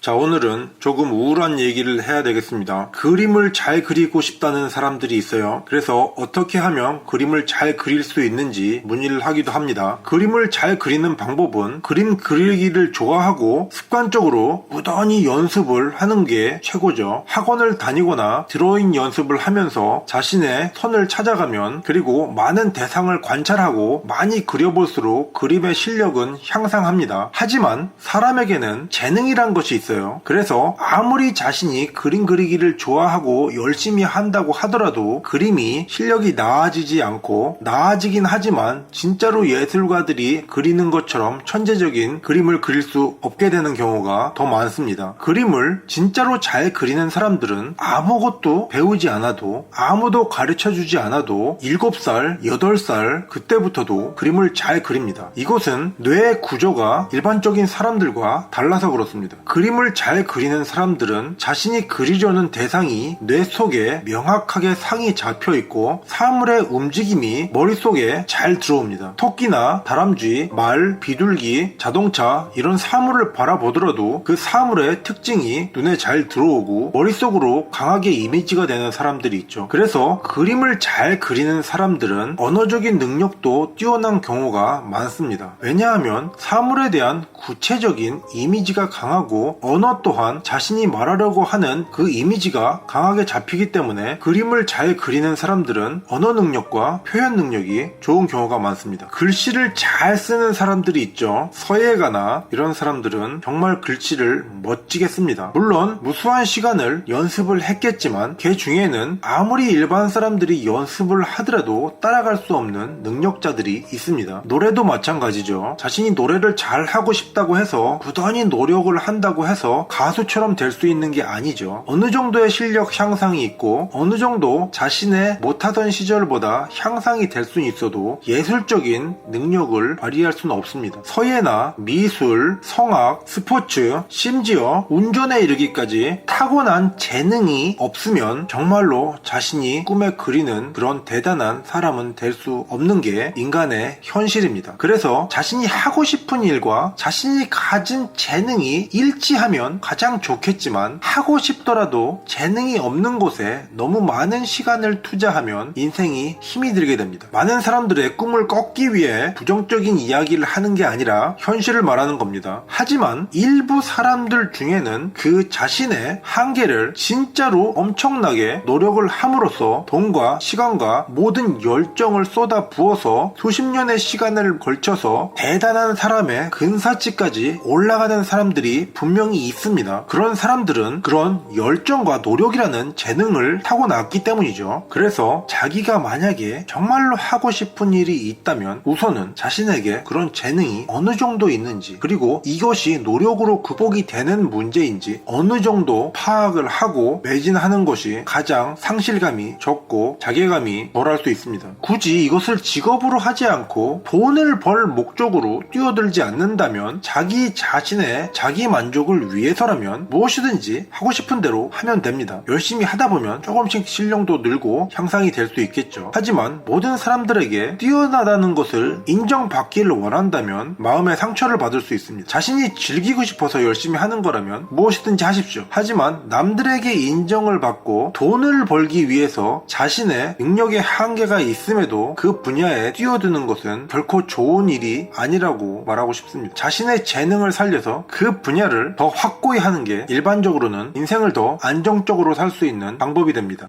자, 오늘은 조금 우울한 얘기를 해야 되겠습니다. 그림을 잘 그리고 싶다는 사람들이 있어요. 그래서 어떻게 하면 그림을 잘 그릴 수 있는지 문의를 하기도 합니다. 그림을 잘 그리는 방법은 그림 그리기를 좋아하고 습관적으로 꾸준히 연습을 하는 게 최고죠. 학원을 다니거나 드로잉 연습을 하면서 자신의 선을 찾아가면, 그리고 많은 대상을 관찰하고 많이 그려볼수록 그림의 실력은 향상합니다. 하지만 사람에게는 재능이란 것이 있어요. 그래서 아무리 자신이 그림 그리기를 좋아하고 열심히 한다고 하더라도 그림이 실력이 나아지지 않고, 나아지긴 하지만 진짜로 예술가들이 그리는 것처럼 천재적인 그림을 그릴 수 없게 되는 경우가 더 많습니다. 그림을 진짜로 잘 그리는 사람들은 아무것도 배우지 않아도, 아무도 가르쳐주지 않아도 7살, 8살 그때부터도 그림을 잘 그립니다. 이것은 뇌의 구조가 일반적인 사람들과 달라서 그렇습니다. 그림을 잘 그리는 사람들은 자신이 그리려는 대상이 뇌 속에 명확하게 상이 잡혀 있고 사물의 움직임이 머릿속에 잘 들어옵니다. 토끼나 다람쥐, 말, 비둘기, 자동차 이런 사물을 바라보더라도 그 사물의 특징이 눈에 잘 들어오고 머릿속으로 강하게 이미지가 되는 사람들이 있죠. 그래서 그림을 잘 그리는 사람들은 언어적인 능력도 뛰어난 경우가 많습니다. 왜냐하면 사물에 대한 구체적인 이미지가 강하고 언어 또한 자신이 말하려고 하는 그 이미지가 강하게 잡히기 때문에 그림을 잘 그리는 사람들은 언어 능력과 표현 능력이 좋은 경우가 많습니다. 글씨를 잘 쓰는 사람들이 있죠. 서예가나 이런 사람들은 정말 글씨를 멋지게 씁니다. 물론 무수한 시간을 연습을 했겠지만 그 중에는 아무리 일반 사람들이 연습을 하더라도 따라갈 수 없는 능력자들이 있습니다. 노래도 마찬가지죠. 자신이 노래를 잘 하고 싶다고 해서 부단히 노력을 한다고 해서 가수처럼 될 수 있는 게 아니죠. 어느 정도의 실력 향상이 있고 어느 정도 자신의 못하던 시절보다 향상이 될 수는 있어도 예술적인 능력을 발휘할 수는 없습니다. 서예나 미술, 성악, 스포츠, 심지어 운전에 이르기까지 타고난 재능이 없으면 정말로 자신이 꿈에 그리는 그런 대단한 사람은 될 수 없는 게 인간의 현실입니다. 그래서 자신이 하고 싶은 일과 자신이 가진 재능이 일치하면 가장 좋겠지만, 하고 싶더라도 재능이 없는 곳에 너무 많은 시간을 투자하면 인생이 힘이 들게 됩니다. 많은 사람들의 꿈을 꺾기 위해 부정적인 이야기를 하는 게 아니라 현실을 말하는 겁니다. 하지만 일부 사람들 중에는 그 자신의 한계를 진짜로 엄청나게 노력을 함으로써 돈과 시간과 모든 열정을 쏟아 부어서 수십 년의 시간을 걸쳐서 대단한 사람의 근사치까지 올라가는 사람들이 분명히 있습니다. 그런 사람들은 그런 열정과 노력이라는 재능을 타고났기 때문이죠. 그래서 자기가 만약에 정말로 하고 싶은 일이 있다면 우선은 자신에게 그런 재능이 어느 정도 있는지, 그리고 이것이 노력으로 극복이 되는 문제인지 어느 정도 파악을 하고 매진하는 것이 가장 상실감이 적고 자괴감이 덜할 수 있습니다. 굳이 이것을 직업으로 하지 않고 돈을 벌 목적으로 뛰어들지 않는다면, 자기 자신의 자기 만족을 위해서라면 무엇이든지 하고 싶은 대로 하면 됩니다. 열심히 하다 보면 조금씩 실력도 늘고 향상이 될 수 있겠죠. 하지만 모든 사람들에게 뛰어나다는 것을 인정받기를 원한다면 마음의 상처를 받을 수 있습니다. 자신이 즐기고 싶어서 열심히 하는 거라면 무엇이든지 하십시오. 하지만 남들에게 인정을 받고 돈을 벌기 위해서 자신의 능력의 한계가 있음에도 그 분야에 뛰어드는 것은 결코 좋은 일이 아니라고 말하고 싶습니다. 자신의 재능을 살려서 그 분야를 더 확고히 하는 게 일반적으로는 인생을 더 안정적으로 살 수 있는 방법이 됩니다.